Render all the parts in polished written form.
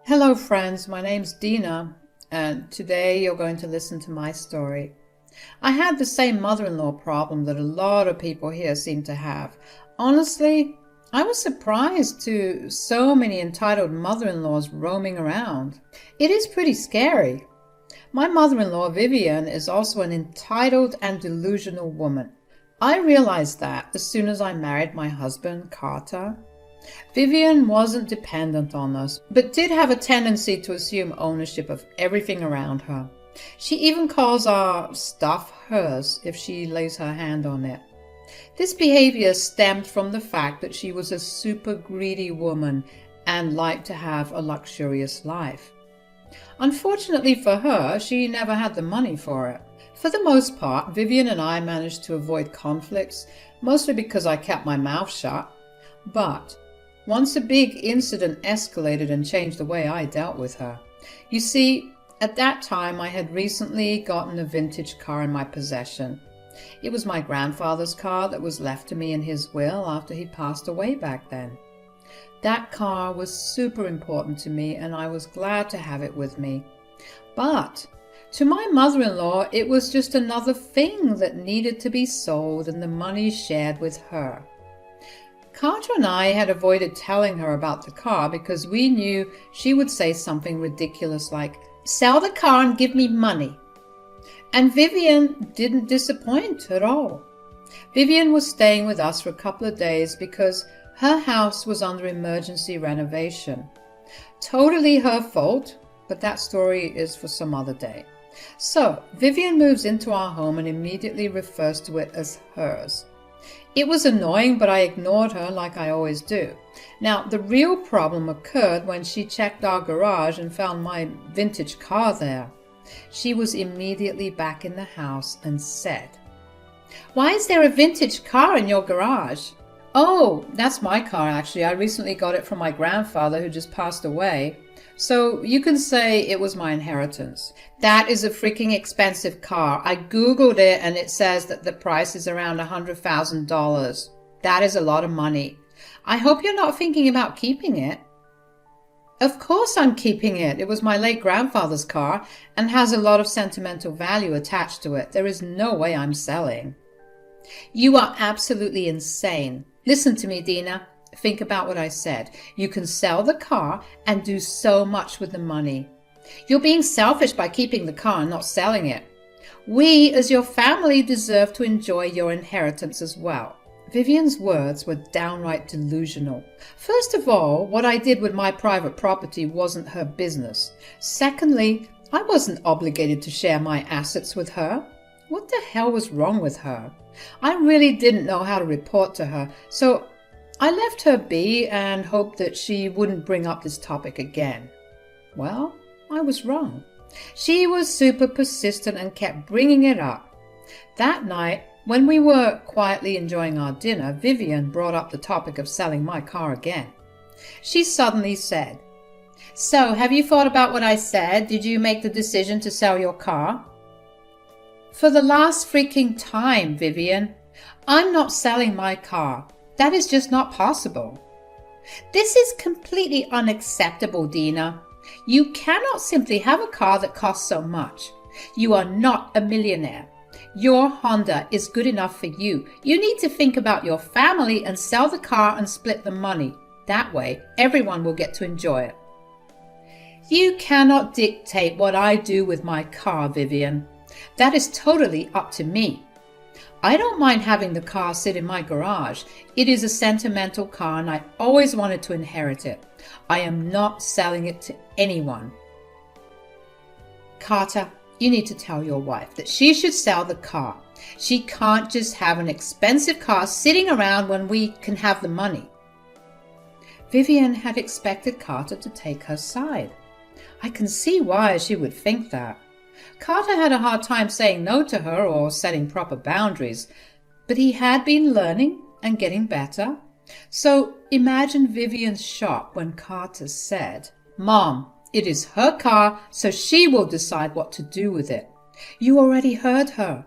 Hello friends, my name's Dina, and today you're going to listen to my story. I had the same mother-in-law problem that a lot of people here seem to have. Honestly, I was surprised to so many entitled mother-in-laws roaming around. It is pretty scary. My mother-in-law, Vivian, is also an entitled and delusional woman. I realized that as soon as I married my husband, Carter. Vivian wasn't dependent on us, but did have a tendency to assume ownership of everything around her. She even calls our stuff hers if she lays her hand on it. This behavior stemmed from the fact that she was a super greedy woman and liked to have a luxurious life. Unfortunately for her, she never had the money for it. For the most part, Vivian and I managed to avoid conflicts, mostly because I kept my mouth shut. But once a big incident escalated and changed the way I dealt with her. You see, at that time I had recently gotten a vintage car in my possession. It was my grandfather's car that was left to me in his will after he passed away back then. That car was super important to me and I was glad to have it with me. But to my mother-in-law, it was just another thing that needed to be sold and the money shared with her. Carter and I had avoided telling her about the car because we knew she would say something ridiculous like, "Sell the car and give me money." And Vivian didn't disappoint at all. Vivian was staying with us for a couple of days because her house was under emergency renovation. Totally her fault, but that story is for some other day. So Vivian moves into our home and immediately refers to it as hers. It was annoying, but I ignored her like I always do. Now, the real problem occurred when she checked our garage and found my vintage car there. She was immediately back in the house and said, "Why is there a vintage car in your garage?" "Oh, that's my car actually. I recently got it from my grandfather who just passed away. So you can say it was my inheritance." "That is a freaking expensive car. I Googled it and it says that the price is around $100,000. That is a lot of money. I hope you're not thinking about keeping it." "Of course I'm keeping it. It was my late grandfather's car and has a lot of sentimental value attached to it. There is no way I'm selling." "You are absolutely insane. Listen to me, Dina. Think about what I said. You can sell the car and do so much with the money. You're being selfish by keeping the car and not selling it. We, as your family, deserve to enjoy your inheritance as well." Vivian's words were downright delusional. First of all, what I did with my private property wasn't her business. Secondly, I wasn't obligated to share my assets with her. What the hell was wrong with her? I really didn't know how to report to her, so I left her be and hoped that she wouldn't bring up this topic again. Well, I was wrong. She was super persistent and kept bringing it up. That night, when we were quietly enjoying our dinner, Vivian brought up the topic of selling my car again. She suddenly said, "So, have you thought about what I said? Did you make the decision to sell your car?" "For the last freaking time, Vivian, I'm not selling my car. That is just not possible." "This is completely unacceptable, Dina. You cannot simply have a car that costs so much. You are not a millionaire. Your Honda is good enough for you. You need to think about your family and sell the car and split the money. That way, everyone will get to enjoy it." "You cannot dictate what I do with my car, Vivian. That is totally up to me. I don't mind having the car sit in my garage. It is a sentimental car and I always wanted to inherit it. I am not selling it to anyone." "Carter, you need to tell your wife that she should sell the car. She can't just have an expensive car sitting around when we can have the money." Vivian had expected Carter to take her side. I can see why she would think that. Carter had a hard time saying no to her or setting proper boundaries, but he had been learning and getting better. So imagine Vivian's shock when Carter said, "Mom, it is her car, so she will decide what to do with it." You already heard her.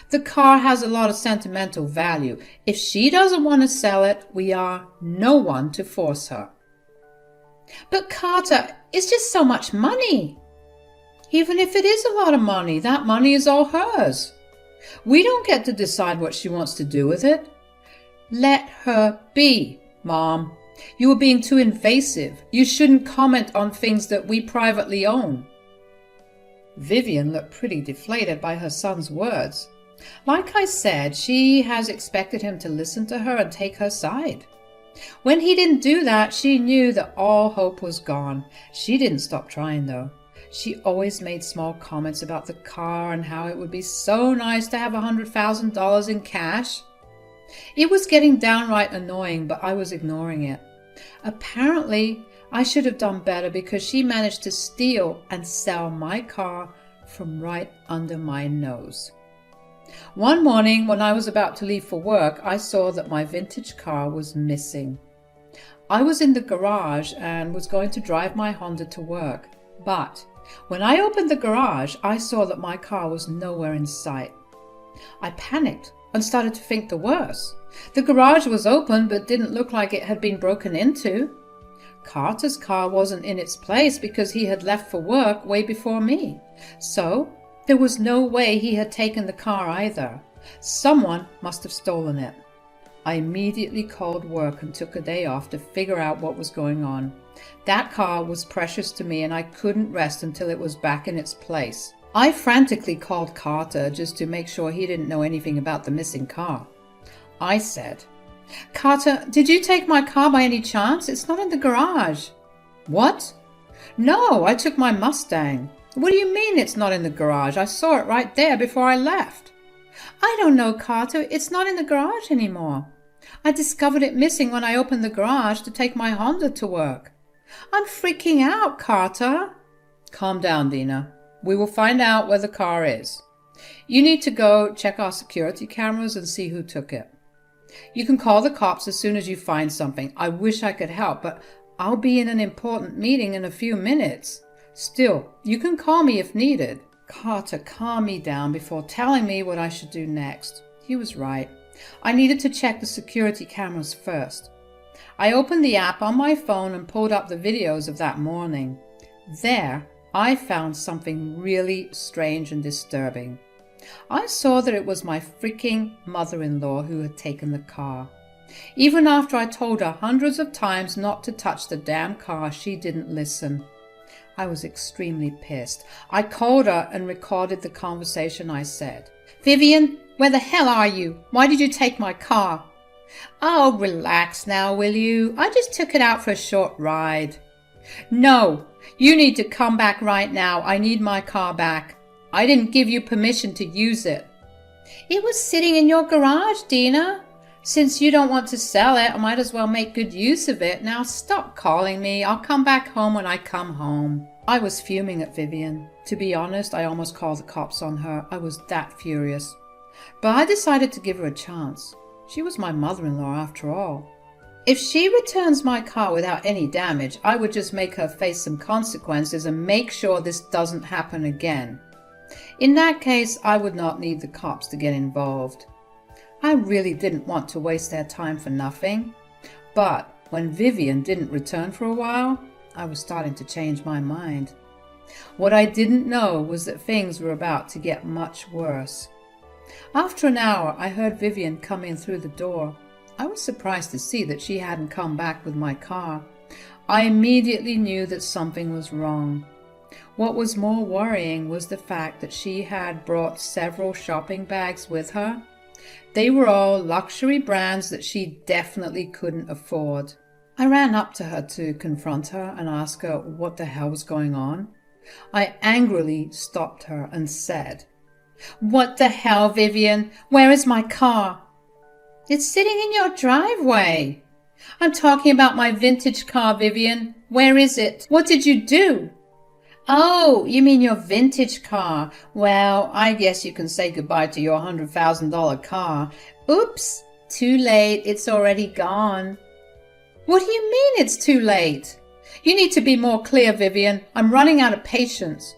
The car has a lot of sentimental value. If she doesn't want to sell it, we are no one to force her. But Carter, it's just so much money. Even if it is a lot of money, that money is all hers. We don't get to decide what she wants to do with it. Let her be, Mom. You are being too invasive. You shouldn't comment on things that we privately own. Vivian looked pretty deflated by her son's words. Like I said, she has expected him to listen to her and take her side. When he didn't do that, she knew that all hope was gone. She didn't stop trying, though. She always made small comments about the car and how it would be so nice to have $100,000 in cash. It was getting downright annoying, but I was ignoring it. Apparently, I should have done better because she managed to steal and sell my car from right under my nose. One morning, when I was about to leave for work, I saw that my vintage car was missing. I was in the garage and was going to drive my Honda to work, but when I opened the garage, I saw that my car was nowhere in sight. I panicked and started to think the worst. The garage was open but didn't look like it had been broken into. Carter's car wasn't in its place because he had left for work way before me. So there was no way he had taken the car either. Someone must have stolen it. I immediately called work and took a day off to figure out what was going on. That car was precious to me and I couldn't rest until it was back in its place. I frantically called Carter just to make sure he didn't know anything about the missing car. I said, "Carter, did you take my car by any chance? It's not in the garage." "What?" "No, I took my Mustang." "What do you mean it's not in the garage? I saw it right there before I left." "I don't know, Carter. It's not in the garage anymore. I discovered it missing when I opened the garage to take my Honda to work." "I'm freaking out, Carter." "Calm down, Dina. We will find out where the car is. You need to go check our security cameras and see who took it. You can call the cops as soon as you find something. I wish I could help, but I'll be in an important meeting in a few minutes. Still, you can call me if needed." Carter calmed me down before telling me what I should do next. He was right. I needed to check the security cameras first. I opened the app on my phone and pulled up the videos of that morning. There, I found something really strange and disturbing. I saw that it was my freaking mother-in-law who had taken the car. Even after I told her hundreds of times not to touch the damn car, she didn't listen. I was extremely pissed. I called her and recorded the conversation. I said, "Vivian, where the hell are you? Why did you take my car?" "Oh, relax now, will you? I just took it out for a short ride." "No, you need to come back right now. I need my car back. I didn't give you permission to use it." "It was sitting in your garage, Dina. Since you don't want to sell it, I might as well make good use of it. Now stop calling me. I'll come back home when I come home." I was fuming at Vivian. To be honest, I almost called the cops on her. I was that furious. But I decided to give her a chance. She was my mother-in-law after all. If she returns my car without any damage, I would just make her face some consequences and make sure this doesn't happen again. In that case, I would not need the cops to get involved. I really didn't want to waste their time for nothing. But when Vivian didn't return for a while, I was starting to change my mind. What I didn't know was that things were about to get much worse. After an hour, I heard Vivian come in through the door. I was surprised to see that she hadn't come back with my car. I immediately knew that something was wrong. What was more worrying was the fact that she had brought several shopping bags with her. They were all luxury brands that she definitely couldn't afford. I ran up to her to confront her and ask her what the hell was going on. I angrily stopped her and said, "What the hell, Vivian? Where is my car?" "It's sitting in your driveway." "I'm talking about my vintage car, Vivian. Where is it? What did you do?" "Oh, you mean your vintage car. Well, I guess you can say goodbye to your $100,000 car. Oops, too late. It's already gone." "What do you mean it's too late? You need to be more clear, Vivian. I'm running out of patience."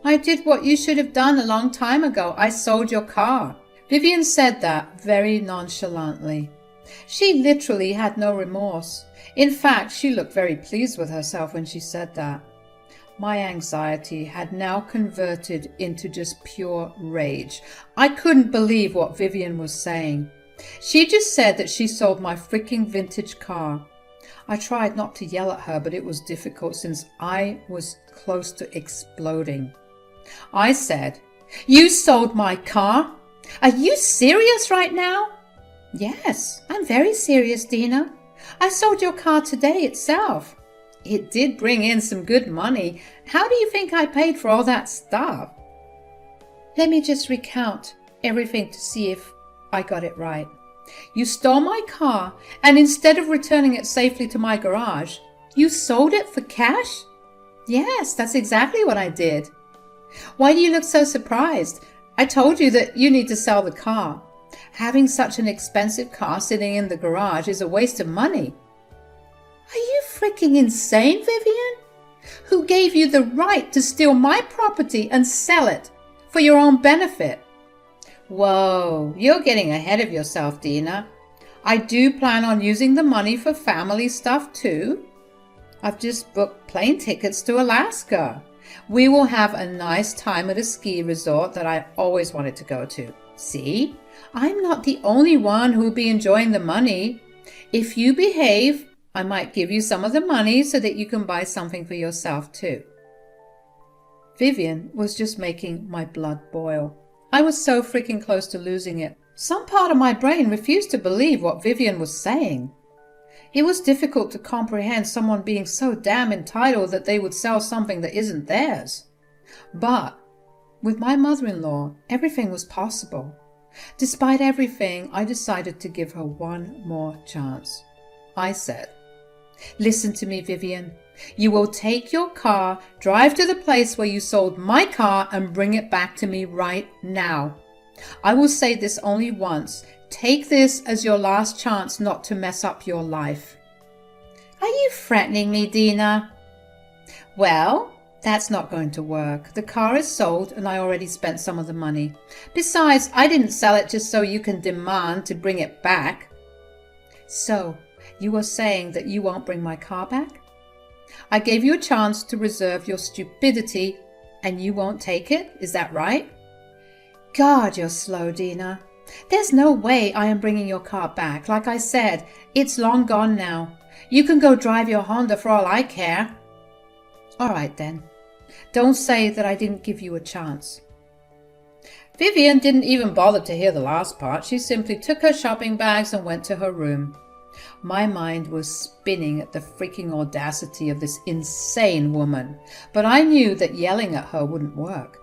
"I did what you should have done a long time ago. I sold your car." Vivian said that very nonchalantly. She literally had no remorse. In fact, she looked very pleased with herself when she said that. My anxiety had now converted into just pure rage. I couldn't believe what Vivian was saying. She just said that she sold my freaking vintage car. I tried not to yell at her, but it was difficult since I was close to exploding. I said, "You sold my car? Are you serious right now?" "Yes, I'm very serious, Dina. I sold your car today itself. It did bring in some good money. How do you think I paid for all that stuff?" Let me just recount everything to see if I got it right. You stole my car, and instead of returning it safely to my garage, you sold it for cash? Yes, that's exactly what I did. Why do you look so surprised? I told you that you need to sell the car. Having such an expensive car sitting in the garage is a waste of money. Are you freaking insane, Vivian? Who gave you the right to steal my property and sell it for your own benefit? Whoa, you're getting ahead of yourself, Dina. I do plan on using the money for family stuff too. I've just booked plane tickets to Alaska. We will have a nice time at a ski resort that I always wanted to go to. See, I'm not the only one who'll be enjoying the money. If you behave, I might give you some of the money so that you can buy something for yourself too. Vivian was just making my blood boil. I was so freaking close to losing it. Some part of my brain refused to believe what Vivian was saying. It was difficult to comprehend someone being so damn entitled that they would sell something that isn't theirs. But with my mother-in-law, everything was possible. Despite everything, I decided to give her one more chance. I said, "Listen to me, Vivian. You will take your car, drive to the place where you sold my car, and bring it back to me right now. I will say this only once. Take this as your last chance not to mess up your life." Are you threatening me, Dina? Well, that's not going to work. The car is sold and I already spent some of the money. Besides, I didn't sell it just so you can demand to bring it back. So, you are saying that you won't bring my car back? I gave you a chance to reserve your stupidity and you won't take it, is that right? God, you're slow, Dina. There's no way I am bringing your car back. Like I said, it's long gone now. You can go drive your Honda for all I care. All right then. Don't say that I didn't give you a chance. Vivian didn't even bother to hear the last part. She simply took her shopping bags and went to her room. My mind was spinning at the freaking audacity of this insane woman, but I knew that yelling at her wouldn't work.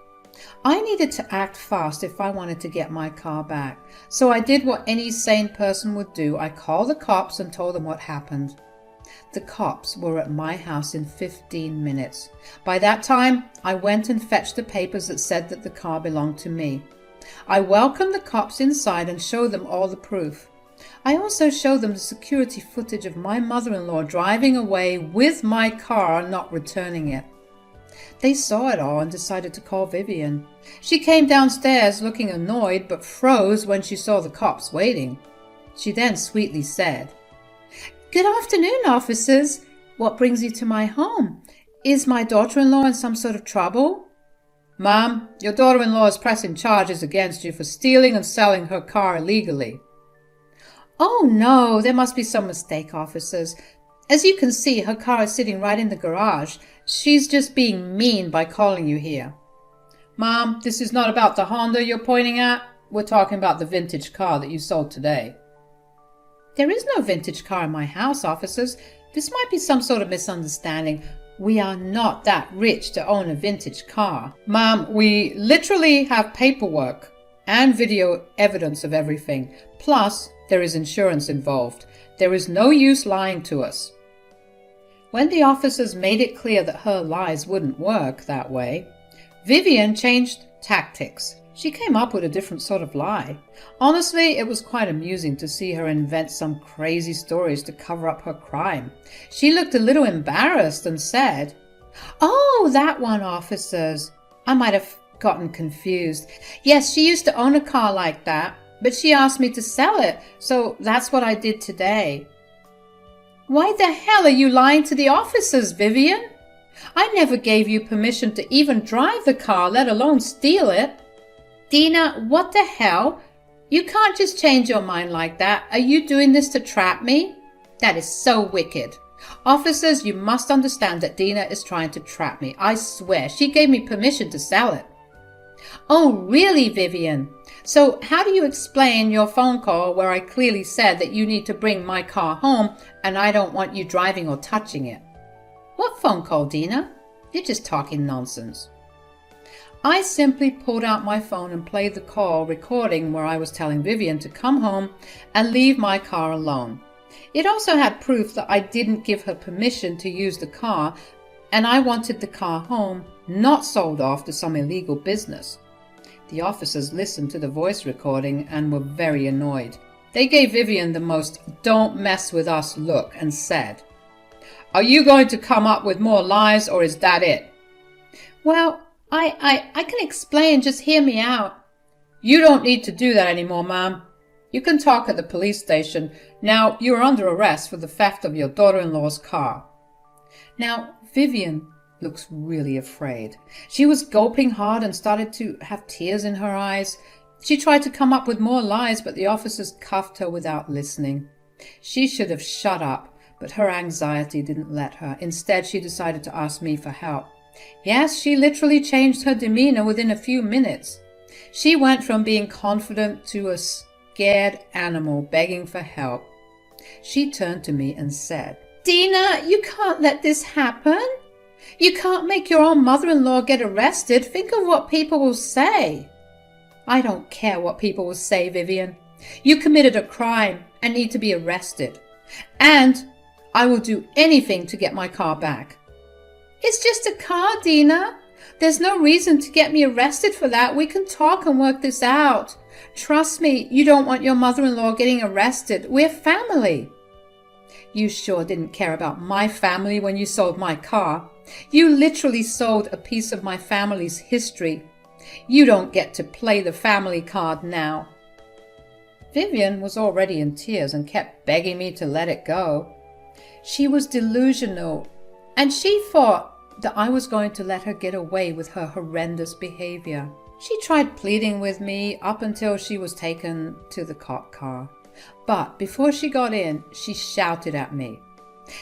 I needed to act fast if I wanted to get my car back, so I did what any sane person would do. I called the cops and told them what happened. The cops were at my house in 15 minutes. By that time, I went and fetched the papers that said that the car belonged to me. I welcomed the cops inside and showed them all the proof. I also showed them the security footage of my mother-in-law driving away with my car and not returning it. They saw it all and decided to call Vivian. She came downstairs looking annoyed but froze when she saw the cops waiting. She then sweetly said, "Good afternoon, officers. What brings you to my home? Is my daughter-in-law in some sort of trouble?" "Ma'am, your daughter-in-law is pressing charges against you for stealing and selling her car illegally." "Oh no, there must be some mistake, officers. As you can see, her car is sitting right in the garage. She's just being mean by calling you here." "Ma'am, this is not about the Honda you're pointing at. We're talking about the vintage car that you sold today." "There is no vintage car in my house, officers. This might be some sort of misunderstanding. We are not that rich to own a vintage car." "Ma'am, we literally have paperwork and video evidence of everything. Plus, there is insurance involved. There is no use lying to us." When the officers made it clear that her lies wouldn't work that way, Vivian changed tactics. She came up with a different sort of lie. Honestly, it was quite amusing to see her invent some crazy stories to cover up her crime. She looked a little embarrassed and said, "Oh, that one, officers. I might have gotten confused. Yes, she used to own a car like that. but she asked me to sell it, so that's what I did today. Why the hell are you lying to the officers, Vivian? I never gave you permission to even drive the car, let alone steal it. Dina, what the hell? You can't just change your mind like that. Are you doing this to trap me? That is so wicked. Officers, you must understand that Dina is trying to trap me. I swear, she gave me permission to sell it. Oh, really, Vivian? So how do you explain your phone call where I clearly said that you need to bring my car home and I don't want you driving or touching it? What phone call, Dina? You're just talking nonsense. I simply pulled out my phone and played the call recording where I was telling Vivian to come home and leave my car alone. It also had proof that I didn't give her permission to use the car and I wanted the car home, not sold off to some illegal business. The officers listened to the voice recording and were very annoyed. They gave Vivian the most "don't mess with us" look and said, "Are you going to come up with more lies or is that it?" Well, I can explain, just hear me out. You don't need to do that anymore, ma'am. You can talk at the police station. Now, you are under arrest for the theft of your daughter-in-law's car. Now, Vivian looks really afraid. She was gulping hard and started to have tears in her eyes. She tried to come up with more lies, but the officers cuffed her without listening. She should have shut up, but her anxiety didn't let her. Instead, she decided to ask me for help. Yes, she literally changed her demeanor within a few minutes. She went from being confident to a scared animal begging for help. She turned to me and said, "Dina, you can't let this happen. You can't make your own mother-in-law get arrested. Think of what people will say." I don't care what people will say, Vivian. You committed a crime and need to be arrested. And I will do anything to get my car back. It's just a car, Dina. There's no reason to get me arrested for that. We can talk and work this out. Trust me, you don't want your mother-in-law getting arrested. We're family. You sure didn't care about my family when you sold my car. You literally sold a piece of my family's history. You don't get to play the family card now. Vivian was already in tears and kept begging me to let it go. She was delusional, and she thought that I was going to let her get away with her horrendous behavior. She tried pleading with me up until she was taken to the cop car. But before she got in, she shouted at me,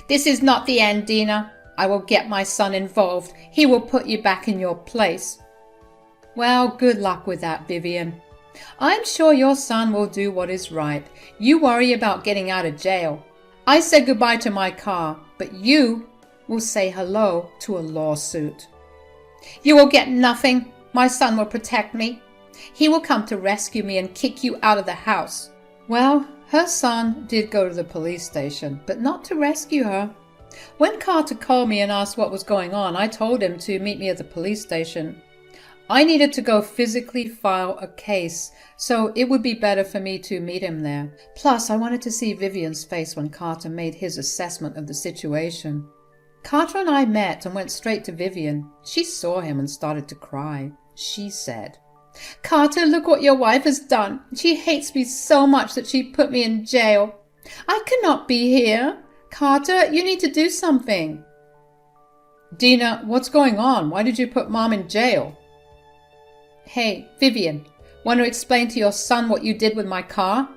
"This is not the end, Dina. I will get my son involved. He will put you back in your place." Well, good luck with that, Vivian. I'm sure your son will do what is right. You worry about getting out of jail. I said goodbye to my car, but you will say hello to a lawsuit. You will get nothing. My son will protect me. He will come to rescue me and kick you out of the house. Well, her son did go to the police station, but not to rescue her. When Carter called me and asked what was going on, I told him to meet me at the police station. I needed to go physically file a case, so it would be better for me to meet him there. Plus, I wanted to see Vivian's face when Carter made his assessment of the situation. Carter and I met and went straight to Vivian. She saw him and started to cry. She said, "Carter, look what your wife has done. She hates me so much that she put me in jail. I cannot be here. Carter, you need to do something." "Dina, what's going on? Why did you put Mom in jail?" "Hey, Vivian, want to explain to your son what you did with my car?"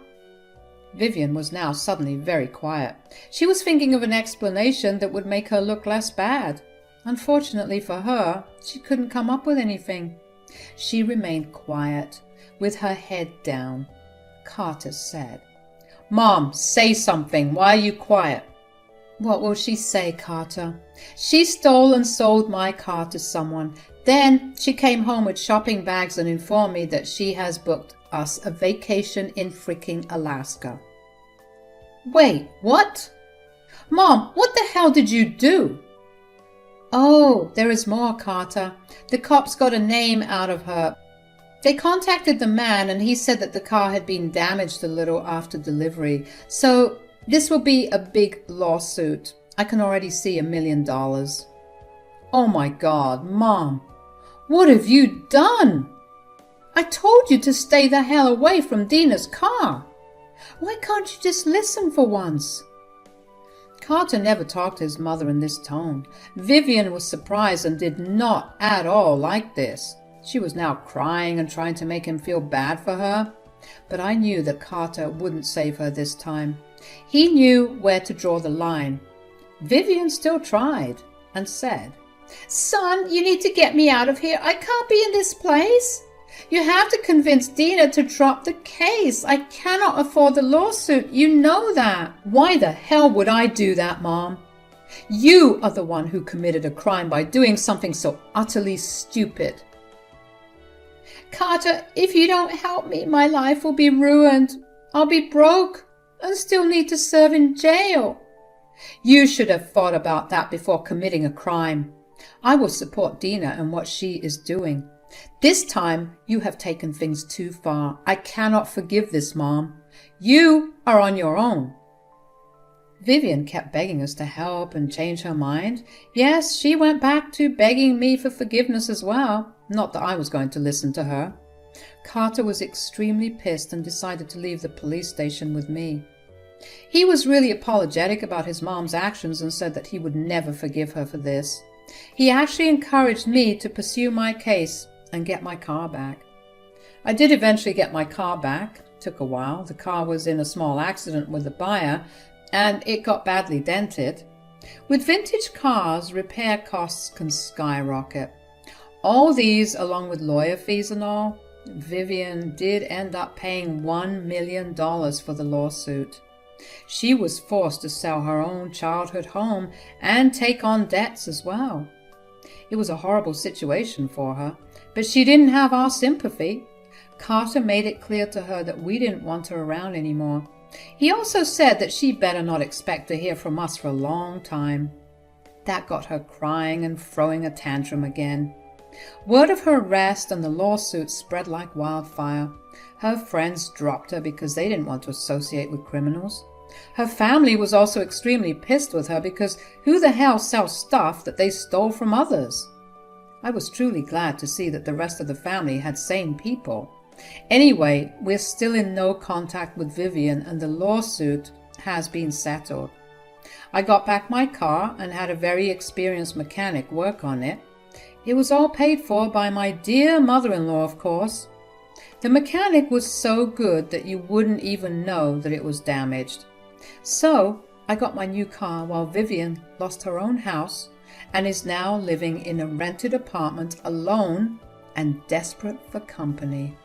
Vivian was now suddenly very quiet. She was thinking of an explanation that would make her look less bad. Unfortunately for her, she couldn't come up with anything. She remained quiet, with her head down. Carter said, "Mom, say something. Why are you quiet?" "What will she say, Carter? She stole and sold my car to someone. Then she came home with shopping bags and informed me that she has booked us a vacation in freaking Alaska." "Wait, what? Mom, what the hell did you do?" "Oh, there is more, Carter. The cops got a name out of her. They contacted the man and he said that the car had been damaged a little after delivery. So this will be a big lawsuit. I can already see $1 million. "Oh my God, Mom, what have you done?" I told you to stay the hell away from Dina's car. Why can't you just listen for once?" Carter never talked to his mother in this tone. Vivian was surprised and did not at all like this. She was now crying and trying to make him feel bad for her. But I knew that Carter wouldn't save her this time. He knew where to draw the line. Vivian still tried and said, "Son, you need to get me out of here. I can't be in this place. You have to convince Dina to drop the case. I cannot afford the lawsuit. You know that." "Why the hell would I do that, Mom? You are the one who committed a crime by doing something so utterly stupid." "Carter, if you don't help me, my life will be ruined. I'll be broke and still need to serve in jail." "You should have thought about that before committing a crime. I will support Dina in what she is doing. This time you have taken things too far. I cannot forgive this, Mom. You are on your own." Vivian kept begging us to help and change her mind. Yes, she went back to begging me for forgiveness as well. Not that I was going to listen to her. Carter was extremely pissed and decided to leave the police station with me. He was really apologetic about his mom's actions and said that he would never forgive her for this. He actually encouraged me to pursue my case and get my car back. I did eventually get my car back. It took a while. The car was in a small accident with the buyer and it got badly dented. With vintage cars, repair costs can skyrocket. All these, along with lawyer fees and all, Vivian did end up paying $1 million for the lawsuit. She was forced to sell her own childhood home and take on debts as well. It was a horrible situation for her, but she didn't have our sympathy. Carter made it clear to her that we didn't want her around anymore. He also said that she better not expect to hear from us for a long time. That got her crying and throwing a tantrum again. Word of her arrest and the lawsuit spread like wildfire. Her friends dropped her because they didn't want to associate with criminals. Her family was also extremely pissed with her because who the hell sells stuff that they stole from others? I was truly glad to see that the rest of the family had sane people. Anyway, we're still in no contact with Vivian and the lawsuit has been settled. I got back my car and had a very experienced mechanic work on it. It was all paid for by my dear mother-in-law, of course. The mechanic was so good that you wouldn't even know that it was damaged. So I got my new car while Vivian lost her own house and is now living in a rented apartment alone and desperate for company.